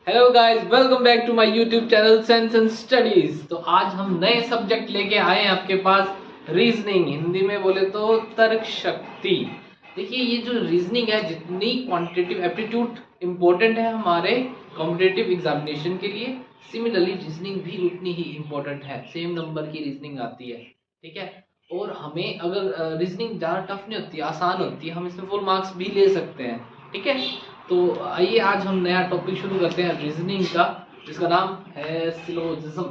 Hello guys, welcome back to my YouTube channel sense and studies. तो आज हम नए सब्जेक्ट लेके आए हैं आपके पास, रीजनिंग। हिंदी में बोले तो तर्क शक्ति। देखिए, ये जो रीजनिंग है, जितनी क्वांटिटेटिव एप्टीट्यूड इम्पोर्टेंट है हमारे कॉम्पिटिटिव एग्जामिनेशन के लिए, सिमिलरली रीजनिंग भी उतनी ही इम्पोर्टेंट है। सेम नंबर की रीजनिंग आती है, ठीक है। और हमें अगर रीजनिंग ज़्यादा टफ नहीं होती, आसान होती है, हम इसमें फुल मार्क्स भी ले सकते हैं, ठीक है। तो आइए आज हम नया टॉपिक शुरू करते हैं रीजनिंग का, जिसका नाम है सिलोजिज्म,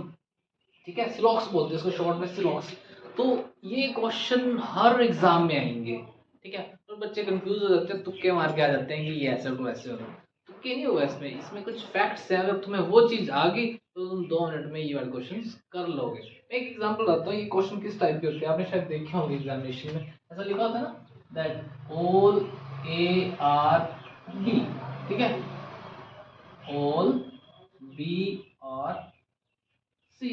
ठीक है। सिलॉक्स बोलते हैं इसको शॉर्ट में, सिलॉक्स। तो ये क्वेश्चन हर एग्जाम में आएंगे, ठीक है। तो बच्चे कंफ्यूज हो जाते हैं, तुक्के मार के आ जाते हैं कि ये ऐसे होगा ऐसे होगा। तुक्के नहीं होगा, इसमें इसमें कुछ फैक्ट्स हैं। अगर तुम्हें वो चीज आ गई तो तुम 2 मिनट में ये वाले क्वेश्चन कर लोगे। मैं एक एग्जांपल बताता हूँ, ये क्वेश्चन किस टाइप के होते हैं, आपने शायद देखे होंगे एग्जामिनेशन में। ऐसा लिखा होता है ना, that all A are B, ठीक है, ऑल बी आर सी,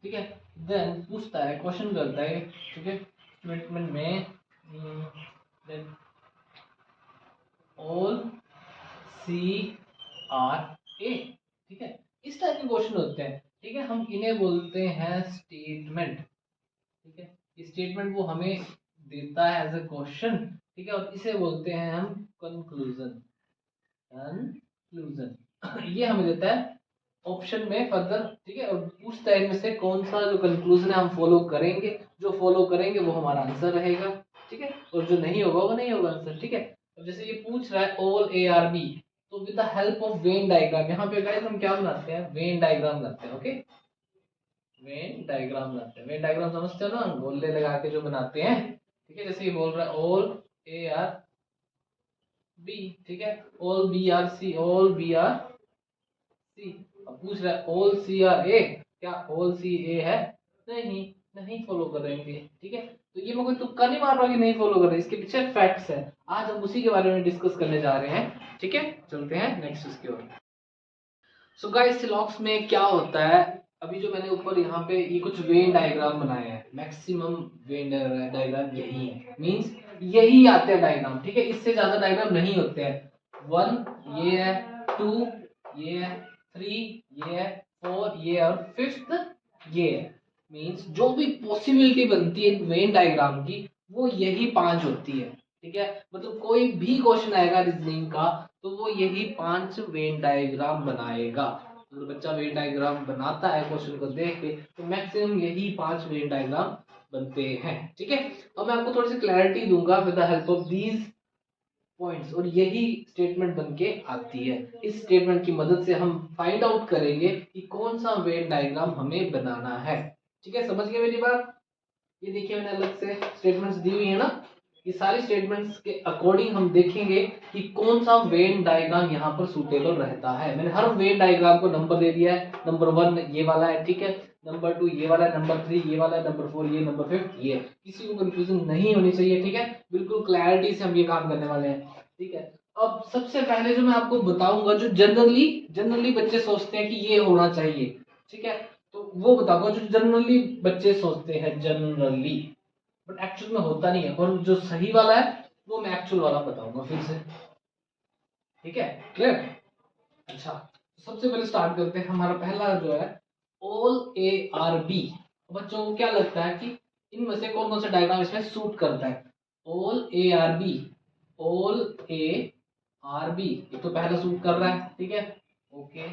ठीक है। देन पूछता है, क्वेश्चन करता है, ठीक है, स्टेटमेंट में then all C R A, ठीक है। इस टाइप के क्वेश्चन होते हैं, ठीक है। हम इन्हें बोलते हैं स्टेटमेंट, ठीक है। स्टेटमेंट वो हमें देता है एज ए क्वेश्चन, ठीक है। और इसे बोलते हैं हम कंक्लूजन। कंक्लूजन ये हमें देता है ऑप्शन में फर्दर, ठीक है। और पूछता है इनमें से कौन सा जो कंक्लूजन है हम फॉलो करेंगे, जो फॉलो करेंगे वो हमारा आंसर रहेगा, ठीक है। और जो नहीं होगा वो नहीं होगा आंसर, ठीक है। अब जैसे ये पूछ रहा है ऑल ए आर बी, तो with the help of Venn diagram, यहाँ पे गाइस हम क्या बनाते हैं, वेन डायग्राम बनाते हैं, ओके। वेन डायग्राम बनाते हैं, वेन डायग्राम समझते हो ना, गोले लगा के जो बनाते हैं, ठीक है। जैसे ये बोल रहा है ऑल ए आर बी, ठीक है, all B are C, all B are C. अब पूछ रहा है ऑल सी आर ए, क्या ऑल सी ए है? नहीं, नहीं फॉलो करेंगे, ठीक है। तो ये मैं कोई तुक्का नहीं मार रहा कि नहीं फॉलो कर रहे, इसके पीछे फैक्ट्स है। आज हम उसी के बारे में डिस्कस करने जा रहे हैं, ठीक है। चलते हैं नेक्स्ट उसकी ओर। सो गाइस, सिलॉक्स में क्या होता है, अभी जो मैंने ऊपर यहाँ पे ये कुछ वेन डायग्राम बनाए हैं, मैक्सिमम वेन डायग्राम यही है, मींस यही आते हैं डायग्राम, ठीक है। इससे ज्यादा डायग्राम नहीं होते हैं। 1 ये है, 2 ये है, 3 ये है, 4 ये है, और 5th ये है। मींस जो भी पॉसिबिलिटी बनती है वेन डायग्राम की, वो यही 5 होती है, ठीक है। मतलब कोई भी क्वेश्चन आएगा रीजनिंग का, तो वो यही 5 वेन डायग्राम बनाएगा। अगर बच्चा वेन डायग्राम बनाता है क्वेश्चन को देख के, तो मैक्सिमम यही 5 वेन डायग्राम बनते हैं, ठीक है। अब मैं आपको थोड़ी सी क्लैरिटी दूंगा with the help of these points, और यही स्टेटमेंट बन के आती है। इस स्टेटमेंट की मदद से हम फाइंड आउट करेंगे कि कौन सा वेन डायग्राम हमें बनाना है, ठीक है। समझ गए मेरी बात? ये देखिए, मैंने अलग से स्टेटमेंट्स दी हुई है ना, ये सारी स्टेटमेंट्स के अकॉर्डिंग हम देखेंगे कि कौन सा वेन डायग्राम यहाँ पर सूटेबल रहता है। मैंने हर वेन डायग्राम को नंबर दे दिया है, नंबर 1 ये वाला है, ठीक है, नंबर 2 ये वाला है, नंबर 3 ये वाला है, नंबर 4 ये, नंबर 5 ये। किसी को कंफ्यूजन नहीं होनी चाहिए, ठीक है। बिल्कुल क्लैरिटी से हम ये काम करने वाले हैं, ठीक है। अब सबसे पहले जो मैं आपको बताऊंगा, जो जनरली जनरली बच्चे सोचते हैं कि ये होना चाहिए, ठीक है, तो वो बताऊंगा जो जनरली बच्चे सोचते हैं, जनरली, बट एक्चुअल में होता नहीं है। और जो सही वाला है वो मैं एक्चुअल वाला बताऊंगा फिर से, ठीक है, क्लियर। अच्छा, तो सबसे पहले स्टार्ट करते हैं। हमारा पहला जो है ऑल ए आर बी। बच्चों को क्या लगता है कि इनमें से कौन कौन सा डायग्राम इसमें सूट करता है? All A are B, all A are B, ये तो पहला सूट कर रहा है, ठीक है, ओके,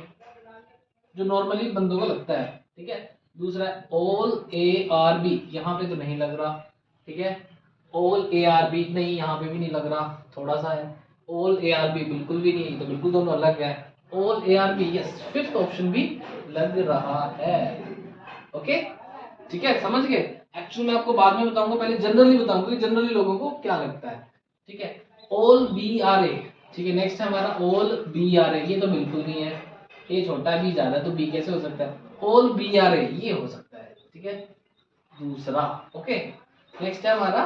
जो नॉर्मली बंदों को लगता है, ठीक है। दूसरा ऑल ए आर बी, यहाँ पे तो नहीं लग रहा, ठीक है। ऑल ए आर बी नहीं, यहाँ पे भी नहीं लग रहा, थोड़ा सा है। ऑल ए आर बी बिल्कुल भी नहीं, तो बिल्कुल दोनों अलग है। All A are B, yes, 5th option भी लग रहा है, ओके, ठीक है, समझ गए। एक्चुअली मैं आपको बाद में बताऊंगा, पहले जनरली बताऊंगा कि जनरली लोगों को क्या लगता है, ठीक है। ऑल बी आर ए, ठीक है। नेक्स्ट है हमारा ऑल बी आर ए, ये तो बिल्कुल नहीं है, ए छोटा बी ज्यादा, तो बी कैसे हो सकता है? ऑल बी आर ए ये हो सकता है, ठीक है, दूसरा, ओके। नेक्स्ट है हमारा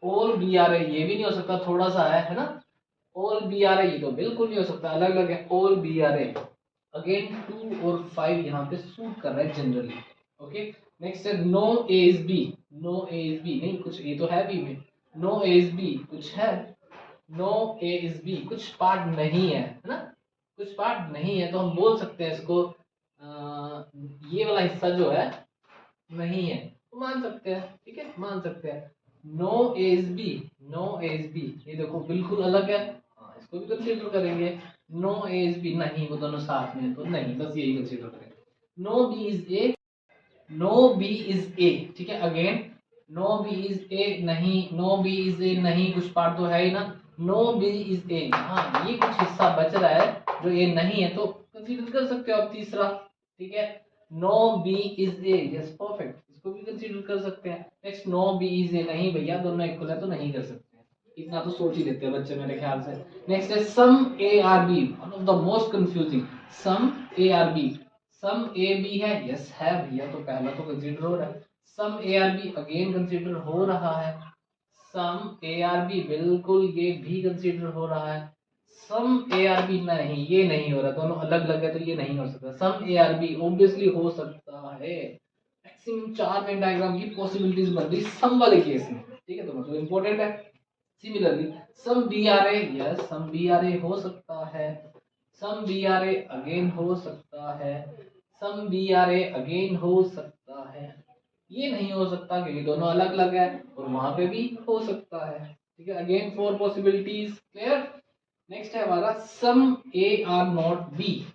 ऑल बी आर ए, ये भी नहीं हो सकता, थोड़ा सा है ना। ऑल बी आर ए, ये तो बिल्कुल नहीं हो सकता, अलग अलग है। All B are A, again 2 और 5 यहाँ पे सूट कर रहा है जनरली, ओके। नेक्स्ट है no A is B, no A is B नहीं, कुछ ए तो है बी में, नो ए इज बी कुछ है, नो ए इज बी कुछ पार्ट नहीं है ना, कुछ पार्ट नहीं है तो हम बोल सकते हैं इसको ये वाला हिस्सा जो है नहीं है, तो मान सकते हैं, ठीक है, मान सकते हैं। No as B, no as B, ये देखो बिल्कुल अलग है, हाँ, इसको भी कंसीडर करेंगे। नो एज बी नहीं, वो दोनों साथ में है तो नहीं, बस यही कंसीडर करेंगे। No B is A, no B is A, ठीक है, again no B is A नहीं, नो बी इज ए नहीं, कुछ पार्ट तो है ही ना। नो बी इज ए, हाँ ये कुछ हिस्सा बच रहा है जो ये नहीं है, तो कंसीडर कर सकते हो आप तीसरा, ठीक है। No B is A, yes perfect, इसको भी कंसीडर कर सकते हैं। Next no B is A, नहीं भैया दोनों इक्वल है तो नहीं कर सकते हैं, इतना तो सोच ही लेते हैं बच्चे मेरे ख्याल से। नेक्स्ट है some A are B, one of the most confusing, some A are B, some A B है, यस है भैया, तो पहला तो कंसीडर हो रहा है। Some A are B again consider हो रहा है। सम ए आर बी बिल्कुल ये भी कंसीडर हो रहा है। सम ए आर बी नहीं, ये नहीं हो रहा, दोनों अलग अलग है तो ये नहीं हो सकता। सम ए आर बी ऑब्वियसली हो सकता है। मैक्सिमम 4 वेन डायग्राम की पॉसिबिलिटीज बन रही सम वाले केस में, ठीक है, तो मतलब इंपॉर्टेंट है। Similarly some B are A, yes some B are A हो सकता है। Some B are A again हो सकता है। Some B are A again हो सकता है। ये नहीं हो सकता क्योंकि दोनों अलग अलग है, और वहां पे भी हो सकता है, ठीक है। Again 4 possibilities, clear. नेक्स्ट है हमारा some A are not B,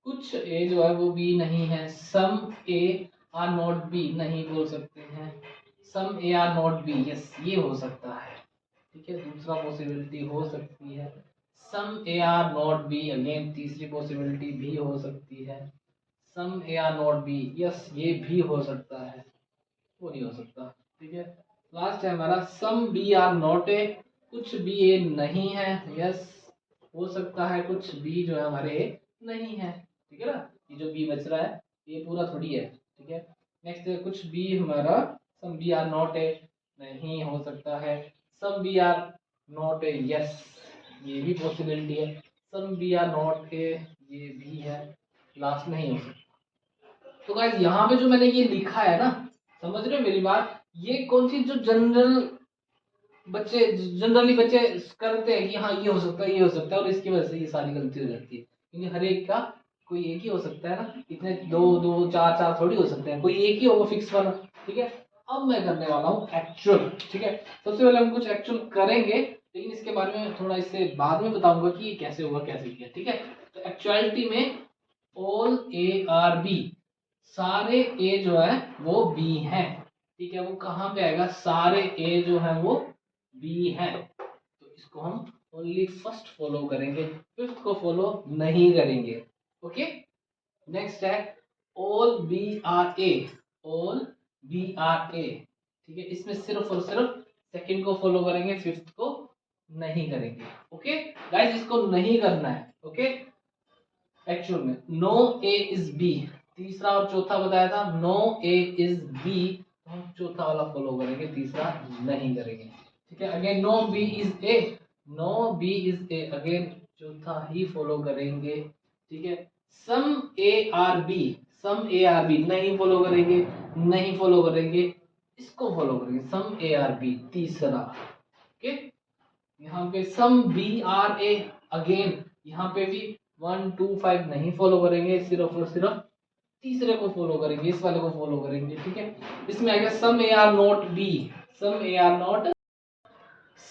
कुछ ए जो है वो बी नहीं है। Some A are not B नहीं बोल सकते हैं। Some A are not B, yes ये हो सकता है, ठीक है, दूसरा पॉसिबिलिटी हो सकती है। Some A are not B, again तीसरी पॉसिबिलिटी भी हो सकती है। Some A are not B, yes ये भी हो सकता है, वो नहीं हो सकता, ठीक है। लास्ट है हमारा some B are not A, कुछ बी ए नहीं है, यस हो सकता है, कुछ बी जो है हमारे ए नहीं है, ठीक है ना। ये जो बी बच रहा है ये पूरा थोड़ी है, ठीक है। नेक्स्ट है कुछ बी हमारा some B are not A नहीं हो सकता है। Some B are not A, yes ये भी पॉसिबिलिटी है। Some B are not A, ये भी है, लास्ट नहीं हो सकता। तो गाइस यहाँ पे जो मैंने ये लिखा है ना, समझ रहे हो मेरी बात, ये कौन सी जो जनरली बच्चे करते हैं कि हाँ ये हो सकता है, ये हो सकता है, और इसकी वजह से ये सारी गलती हो जाती है, क्योंकि हर एक का कोई एक ही हो सकता है ना, इतने दो दो चार चार थोड़ी हो सकते हैं, कोई एक ही होगा फिक्स वाला, ठीक है। अब मैं करने वाला हूँ एक्चुअल, ठीक है। सबसे पहले हम कुछ एक्चुअल करेंगे, लेकिन इसके बारे में थोड़ा इससे बाद में बताऊंगा कि ये कैसे होगा, कैसे किया, ठीक है। तो एक्चुअलिटी में ऑल ए आर बी, सारे ए जो है वो बी है, ठीक है। वो कहाँ पे आएगा, सारे ए जो है वो बी है, तो इसको हम ओनली फर्स्ट फॉलो करेंगे, फिफ्थ को फॉलो नहीं करेंगे, ओके। नेक्स्ट है all B are A, all B are A, ठीक है, इसमें सिर्फ और सिर्फ सेकंड को फॉलो करेंगे, फिफ्थ को नहीं करेंगे, ओके गाइस, इसको नहीं करना है, ओके। एक्चुअल में नो ए इज बी, तीसरा और चौथा बताया था, नो ए इज बी, तो हम चौथा वाला फॉलो करेंगे, तीसरा नहीं करेंगे, ठीक है। Again no B is A, no B is A, again चौथा ही फॉलो करेंगे, ठीक है। Some A are B, some A are B नहीं फॉलो करेंगे, नहीं फॉलो करेंगे, इसको फॉलो करेंगे, सम ए आर बी तीसरा, ओके। यहाँ पे some B are A, again यहाँ पे भी 1 2 5 नहीं फॉलो करेंगे, सिर्फ और सिर्फ तीसरे को फॉलो करेंगे, इस वाले को फॉलो करेंगे, ठीक है। इसमें आएगा some A are not B, some A are not,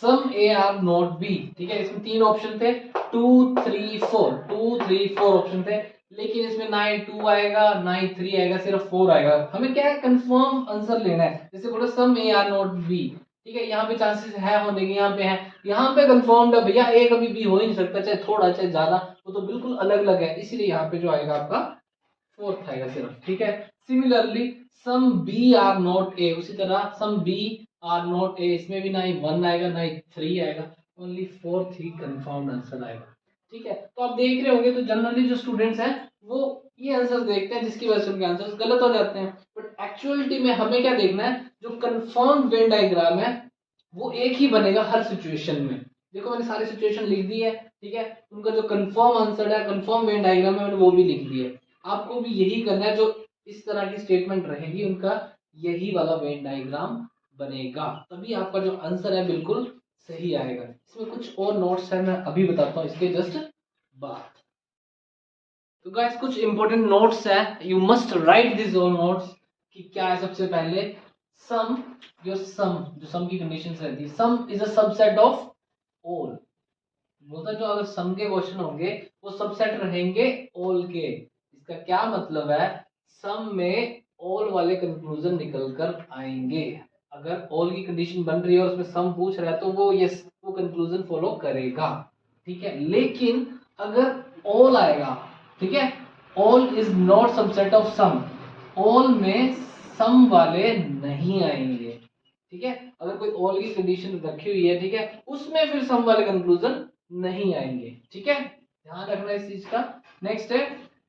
some A are not B, ठीक है। इसमें 3 ऑप्शन थे, 2 3 4, 2 3 4 ऑप्शन थे, लेकिन इसमें ना ही 2 आएगा ना ही 3 आएगा, सिर्फ 4 आएगा। हमें क्या है, कंफर्म आंसर लेना है, जैसे बोलो सम ए आर नॉट बी, ठीक है, यहाँ पे चांसेस है होने के, यहाँ पे है, यहाँ पे कंफर्म्ड है भैया, ए कभी बी हो ही नहीं सकता, चाहे थोड़ा चाहे ज्यादा, वो तो बिल्कुल अलग अलग है, इसीलिए यहाँ पे जो आएगा आपका फोर्थ आएगा सिर्फ, ठीक है। Similarly some B are not A, उसी तरह some B are not A, इसमें भी ना ही 1 आएगा ना ही 3 आएगा, ओनली फोर्थ ही कंफर्म्ड आंसर आएगा, ठीक है। तो आप देख रहे होंगे, तो जनरली जो स्टूडेंट्स हैं वो ये आंसर देखते हैं, जिसकी वजह से उनके आंसर्स गलत हो जाते हैं, बट एक्चुअलिटी में हमें क्या देखना है, जो कंफर्म वेन डायग्राम है वो एक ही बनेगा हर सिचुएशन में। देखो मैंने सारी सिचुएशन लिख दी है, ठीक है, उनका जो कंफर्म आंसर है, कंफर्म वेन डायग्राम है, मैंने वो भी लिख दिया है। आपको भी यही करना है, जो इस तरह की स्टेटमेंट रहेगी उनका यही वाला वेन डायग्राम बनेगा, तभी आपका जो आंसर है बिल्कुल सही आएगा। इसमें कुछ और नोट्स है, मैं अभी बताता हूँ इसके जस्ट बाद। तो गाइस कुछ इंपॉर्टेंट नोट्स है, you must write this all notes कि क्या है। सबसे पहले सम, जो सम की कंडीशंस रहती है, सम is a subset of all. बोलता जो अगर सम के क्वेश्चन होंगे वो सबसेट रहेंगे ऑल के। इसका क्या मतलब है, सम में ऑल वाले कंक्लूजन निकल कर आएंगे। अगर ऑल की कंडीशन बन रही है और उसमें सम पूछ रहा है तो वो यस वो कंक्लूजन फॉलो करेगा, ठीक है। लेकिन अगर ऑल आएगा, ठीक है, all is not subset of some, all में सम वाले नहीं आएंगे, ठीक है। अगर कोई ऑल की कंडीशन रखी हुई है, ठीक है, उसमें फिर सम वाले कंक्लूजन नहीं आएंगे, ठीक है, ध्यान रखना इस चीज का। नेक्स्ट है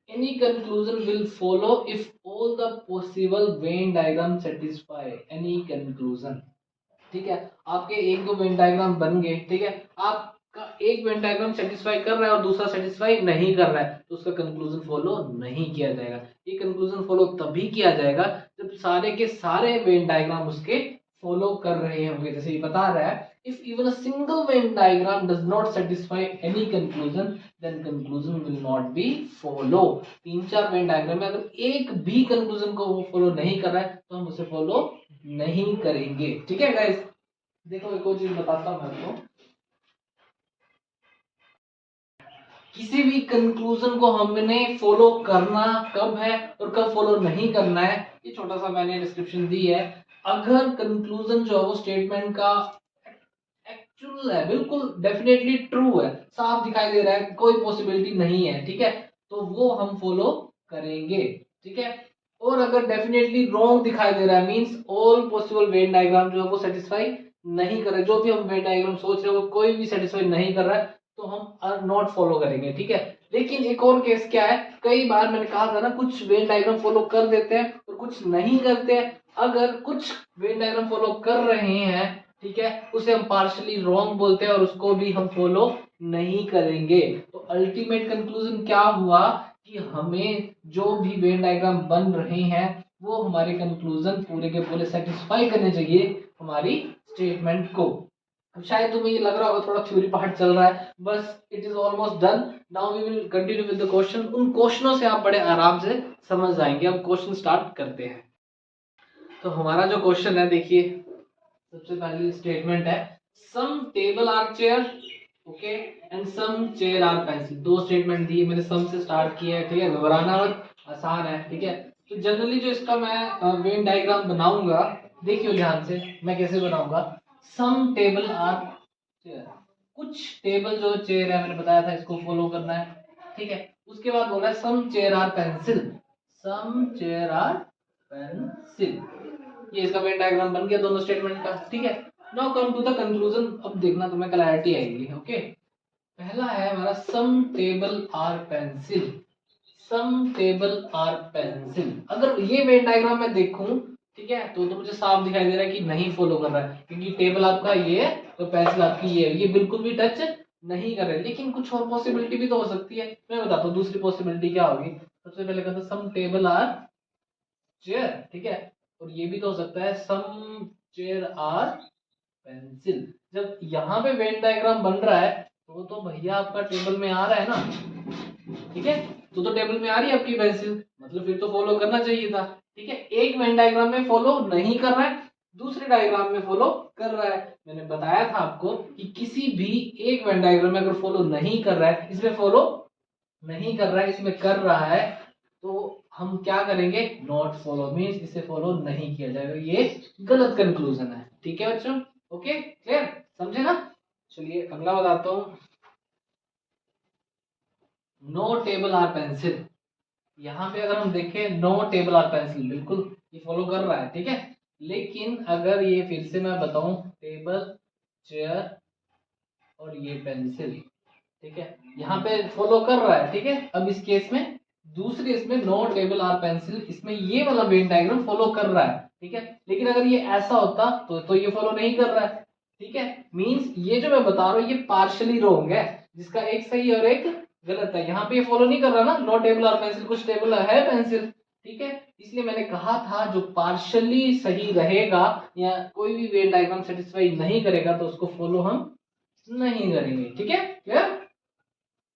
any conclusion will follow if all the possible Venn diagram satisfy any conclusion, ठीक है। आपके एक दो वेन डायग्राम बन गए, ठीक है, आपका एक वेन डायग्राम सेटिस्फाई कर रहा है और दूसरा सेटिस्फाई नहीं कर रहा है तो उसका कंक्लूजन फॉलो नहीं किया जाएगा। ये कंक्लूजन फॉलो तभी किया जाएगा जब सारे के सारे वेन डायग्राम उसके फॉलो कर रहे होंगे। जैसे ये बता रहा है if even a single Venn diagram does not satisfy any conclusion then conclusion will not be follow. तीन चार वेन डायग्राम में अगर एक भी कंक्लूजन को वो फॉलो नहीं कर रहा है तो हम उसे फॉलो नहीं करेंगे, ठीक है गाइस। देखो एक और चीज बताता हूं मैं आपको, किसी भी कंक्लूजन को हमने फॉलो करना कब है और कब फॉलो नहीं करना है, ये छोटा सा मैंने डिस्क्रिप्शन दी है। अगर कंक्लूजन जो है वो स्टेटमेंट का एक्चुअल है, बिल्कुल डेफिनेटली ट्रू है, साफ दिखाई दे रहा है, कोई पॉसिबिलिटी नहीं है, ठीक है, तो वो हम फॉलो करेंगे, ठीक है। और अगर डेफिनेटली रॉन्ग दिखाई दे रहा है means all possible Venn diagram जो है वो सेटिस्फाई नहीं कर रहे, जो भी हम वेन डायग्राम सोच रहे हैं वो कोई भी सेटिस्फाई नहीं कर रहा है तो हम नॉट फॉलो करेंगे, ठीक है। लेकिन एक और केस क्या है, कई बार मैंने कहा था ना कुछ वेन डायग्राम फॉलो कर देते हैं और कुछ नहीं करते हैं। अगर कुछ वेन डायग्राम फॉलो कर रहे हैं, ठीक है, उसे हम पार्शियली रॉन्ग बोलते हैं और उसको भी हम फॉलो नहीं करेंगे। तो अल्टीमेट कंक्लूजन क्या हुआ कि हमें जो भी वेन डायग्राम बन रहे हैं वो हमारे कंक्लूजन पूरे के पूरे सेटिस्फाई करने चाहिए हमारी स्टेटमेंट को। अब शायद तुम्हें ये लग रहा होगा थोड़ा थ्योरी पार्ट चल रहा है, बस it is almost done. Now we will continue with the question. उन क्वेश्चनों से आप बड़े आराम से समझ जाएंगे। अब क्वेश्चन स्टार्ट करते हैं। तो हमारा जो क्वेश्चन है देखिए, सबसे पहली स्टेटमेंट है some table are chair, okay, and some chair are pencil. दो स्टेटमेंट दी है, मैंने सम से स्टार्ट किया है, ठीक है, घबराना मत, आसान है, ठीक है। तो जनरली जो इसका मैं वेन डायग्राम बनाऊंगा, देखियो ध्यान से मैं कैसे बनाऊंगा। सम टेबल आर चेयर, कुछ टेबल जो चेयर है मैंने बताया था इसको फॉलो करना है, ठीक है। उसके बाद बोला है some chair are pencil, some chair are pencil, ये इसका वेन डायग्राम बन गया दोनों स्टेटमेंट का, ठीक है। Now come to the conclusion. अब देखना तुम्हें क्लैरिटी आएगी, ओके। पहला है हमारा some table are pencil, some table are pencil. अगर ये वेन डायग्राम में देखूं, ठीक है, तो मुझे साफ दिखाई दे रहा है कि नहीं फॉलो कर रहा है क्योंकि टेबल आपका ये है तो पेंसिल आपकी ये बिल्कुल भी टच नहीं कर रहे। लेकिन कुछ और पॉसिबिलिटी भी तो हो सकती है, मैं बताता हूँ दूसरी पॉसिबिलिटी क्या होगी। सबसे पहले कहता सम टेबल आर चेयर, ठीक है, और ये भी तो हो सकता है सम चेयर आर पेंसिल। जब यहाँ पे वेन डायग्राम बन रहा है तो भैया आपका टेबल में आ रहा है ना, ठीक है, तो टेबल में आ रही है आपकी पेंसिल, मतलब फिर तो फॉलो करना चाहिए था, ठीक है। एक वेन डायग्राम में फॉलो नहीं कर रहा है, दूसरे डायग्राम में फॉलो कर रहा है। मैंने बताया था आपको कि किसी भी एक वेन डायग्राम में अगर फॉलो नहीं कर रहा है, इसमें फॉलो नहीं कर रहा है, इसमें कर रहा है, तो हम क्या करेंगे, नॉट फॉलो मीन्स इसे फॉलो नहीं किया जाएगा, ये गलत कंक्लूजन है, ठीक है बच्चों, ओके क्लियर, समझे ना। चलिए अगला बताता हूं, नो टेबल आर पेंसिल। यहाँ पे अगर हम देखें नो टेबल आर पेंसिल, बिल्कुल ये फॉलो कर रहा है, ठीक है। लेकिन अगर ये फिर से मैं बताऊं टेबल चेयर और ये पेंसिल, ठीक है, यहाँ पे फॉलो कर रहा है, ठीक है। अब इस केस में दूसरे इसमें नो टेबल आर पेंसिल, इसमें ये वाला वेन डायग्राम फॉलो कर रहा है, ठीक है। लेकिन अगर ये ऐसा होता तो ये फॉलो नहीं कर रहा है, ठीक है। मींस ये जो मैं बता रहा हूँ ये पार्शियली रॉन्ग है, जिसका एक सही और एक गलत है। यहाँ पे ये फॉलो नहीं कर रहा ना, नो टेबल आर पेंसिल, कुछ टेबल है पेंसिल, ठीक है। इसलिए मैंने कहा था जो पार्शियली सही रहेगा या कोई भी वेन डायग्राम सेटिस्फाई नहीं करेगा तो उसको फॉलो हम नहीं करेंगे, ठीक है, क्लियर,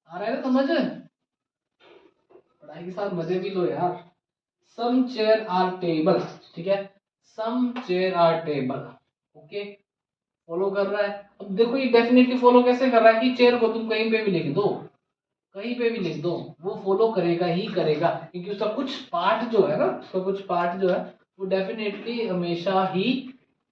आ रहा है ना समझ। भाई के साथ मजे भी लो यार। सम चेयर आर टेबल, ठीक है, some chair are table, okay, follow कर रहा है। अब देखो ये डेफिनेटली फॉलो कैसे कर रहा है कि चेयर को तुम कहीं पे भी लिख दो, कहीं पे भी लिख दो, वो फॉलो करेगा ही करेगा, क्योंकि उसका कुछ पार्ट जो है ना, उसका कुछ पार्ट जो है वो डेफिनेटली हमेशा ही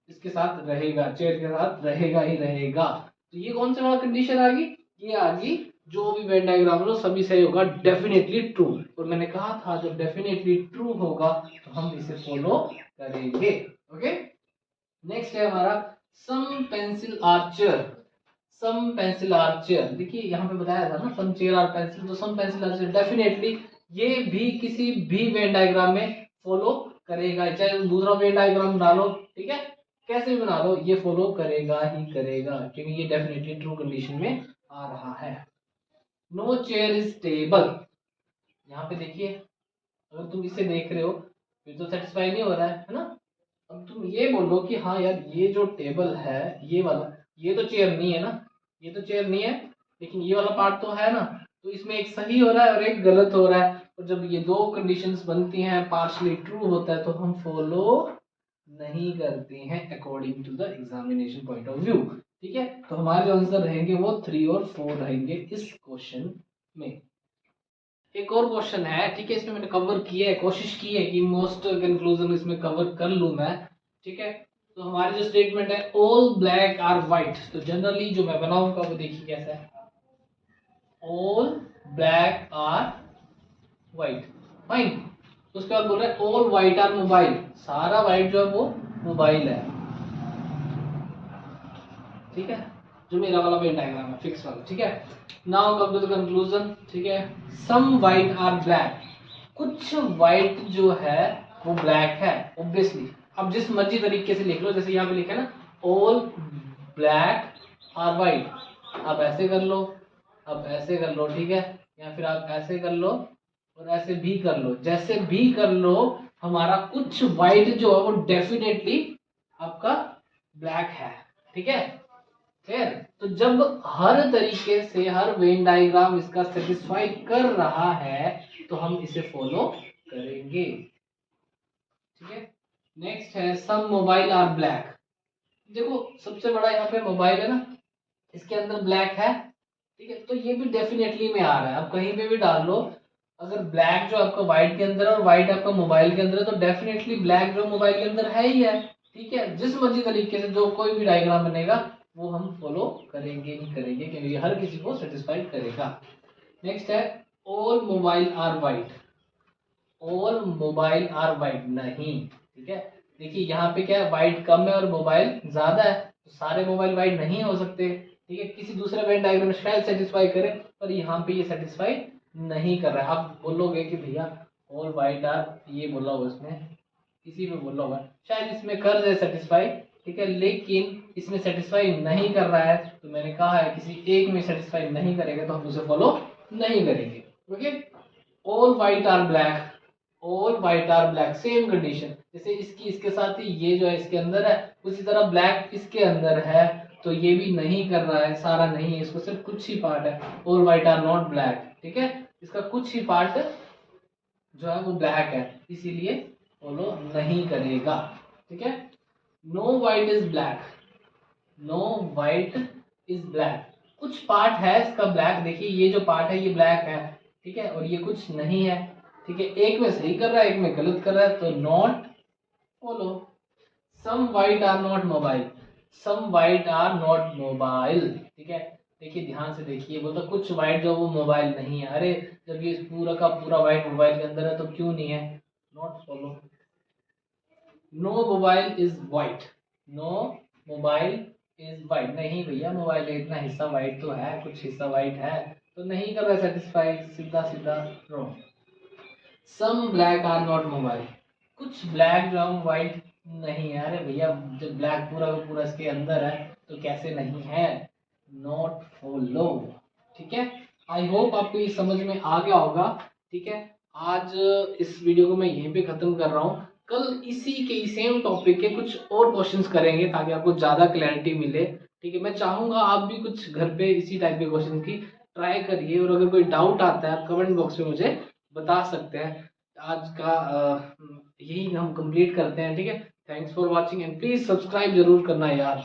इसके साथ रहेगा, चेयर के साथ रहेगा ही रहेगा। तो ये कौन सा वाला कंडीशन आ गई, ये आ गई जो भी वेन डायग्राम लो सभी सही होगा, डेफिनेटली ट्रू। और मैंने कहा था जब डेफिनेटली ट्रू होगा तो हम इसे फॉलो करेंगे। ओके, नेक्स्ट है हमारा सम पेंसिल आर्चर, सम पेंसिल आर्चर। देखिए यहाँ पे बताया था ना सम चेयर आर पेंसिल, तो सम पेंसिल आर्चर डेफिनेटली ये भी किसी भी वेन डायग्राम में फॉलो करेगा, चाहे दूसरा वेन डायग्राम डालो, ठीक है, कैसे भी बना लो, ये फॉलो करेगा ही करेगा, क्योंकि ये डेफिनेटली ट्रू कंडीशन में आ रहा है। नो चेयर इज टेबल, यहाँ पे देखिए अगर तुम इसे देख रहे हो फिर तो सेटिस्फाई नहीं हो रहा है ना। अब तुम ये बोलो कि हाँ यार ये जो टेबल है ये वाला, ये तो चेयर नहीं है ना, ये तो चेयर नहीं है, लेकिन ये वाला पार्ट तो है ना, तो इसमें एक सही हो रहा है और एक गलत हो रहा है, और जब ये दो कंडीशंस बनती हैं पार्शली ट्रू होता है तो हम फॉलो नहीं करते हैं according to the examination point of view, ठीक है। तो हमारे जो आंसर रहेंगे वो 3 और 4 रहेंगे इस क्वेश्चन में। एक और क्वेश्चन है, ठीक है, इसमें मैंने कवर किया है, कोशिश की है कि मोस्ट कंक्लूजन इसमें कवर कर लूं मैं, ठीक है। तो हमारी जो स्टेटमेंट है ऑल ब्लैक आर व्हाइट, तो जनरली जो मैं बनाऊंगा वो देखिए कैसा है, all black are white, fine. उसके बाद बोल रहे हैं ऑल व्हाइट आर मोबाइल, सारा व्हाइट जो है वो मोबाइल है, ठीक है, जो मेरा वाला पेन डायग्राम है फिक्स वाला, ठीक है। Now come to the conclusion, ठीक है, सम व्हाइट आर ब्लैक, कुछ व्हाइट जो है वो ब्लैक है ऑब्वियसली। अब जिस मर्जी तरीके से लिख लो, जैसे यहाँ पे लिखा है ना ऑल ब्लैक आर व्हाइट, आप ऐसे कर लो, अब ऐसे कर लो, ठीक है, या फिर आप ऐसे कर लो और ऐसे भी कर लो, जैसे भी कर लो, हमारा कुछ व्हाइट जो है वो डेफिनेटली आपका ब्लैक है, ठीक है। फिर तो जब हर तरीके से हर वेन डायग्राम इसका सेटिस्फाई कर रहा है तो हम इसे फॉलो करेंगे, ठीक है। नेक्स्ट है सम मोबाइल आर ब्लैक, देखो सबसे बड़ा यहाँ पे मोबाइल है ना, इसके अंदर ब्लैक है, ठीक है, तो ये भी डेफिनेटली में आ रहा है, आप कहीं पे भी डाल लो, अगर ब्लैक जो आपका व्हाइट के अंदर है और व्हाइट आपका मोबाइल के अंदर है तो डेफिनेटली ब्लैक जो मोबाइल के अंदर है ही है, ठीक है। जिस मर्जी तरीके से जो कोई भी डायग्राम बनेगा वो हम फॉलो करेंगे ही करेंगे, क्योंकि हर किसी को सेटिस्फाई करेगा। नेक्स्ट है all mobile are white, all mobile are white नहीं, ठीक है। देखिए यहाँ पे क्या है, व्हाइट कम है और मोबाइल ज्यादा है, तो सारे मोबाइल व्हाइट नहीं हो सकते, ठीक है, किसी दूसरे वेन डायग्राम शायद सेटिस्फाई करे, पर यहाँ पे ये सेटिस्फाई नहीं कर रहा है। आप बोलोगे कि भैया ऑल व्हाइट आर, ये बोला होगा इसमें, किसी में बोला होगा शायद इसमें कर दे सेटिस्फाई, ठीक है, लेकिन इसमें सेटिस्फाई नहीं कर रहा है, तो मैंने कहा है किसी एक में सेटिस्फाई नहीं करेगा तो हम उसे फॉलो नहीं करेंगे। Okay, all white are black, all white are black, same condition, जैसे इसकी इसके साथ ही ये जो है इसके अंदर है, उसी तरह ब्लैक इसके अंदर है, तो ये भी नहीं कर रहा है, सारा नहीं है, इसको सिर्फ कुछ ही पार्ट है, all white are not black, ठीक है, इसका कुछ ही पार्ट जो है वो ब्लैक है, इसीलिए फॉलो नहीं करेगा, ठीक है। No white is black, no white is black, कुछ पार्ट है इसका ब्लैक, देखिए ये जो पार्ट है ये ब्लैक है, ठीक है, और ये कुछ नहीं है, ठीक है, एक में सही कर रहा है एक में गलत कर रहा है, तो not follow. Some white are not mobile, some white are not mobile, ठीक है, देखिए ध्यान से देखिए, बोलता कुछ व्हाइट जो वो मोबाइल नहीं है, अरे जब ये पूरा का पूरा व्हाइट मोबाइल के अंदर है तो क्यों नहीं है, not follow. No mobile is white, no mobile is white, नहीं भैया मोबाइल का इतना हिस्सा व्हाइट तो है, कुछ हिस्सा व्हाइट है, तो नहीं कर रहा सेटिस्फाई, सीधा सीधा wrong. Some black are not mobile, कुछ ब्लैक जो है व्हाइट नहीं है, अरे भैया जब ब्लैक पूरा का पूरा इसके अंदर है तो कैसे नहीं है, नॉट फॉलो, ठीक है। आई होप आपको ये समझ में आ गया होगा, ठीक है। आज इस वीडियो को मैं यहीं पे खत्म कर रहा हूँ, कल इसी के सेम टॉपिक के कुछ और क्वेश्चंस करेंगे ताकि आपको ज़्यादा क्लैरिटी मिले, ठीक है। मैं चाहूँगा आप भी कुछ घर पे इसी टाइप के क्वेश्चन की ट्राई करिए, और अगर कोई डाउट आता है आप कमेंट बॉक्स में मुझे बता सकते हैं। आज का यही हम कंप्लीट करते हैं, ठीक है। Thanks for watching and please subscribe जरूर करना यार।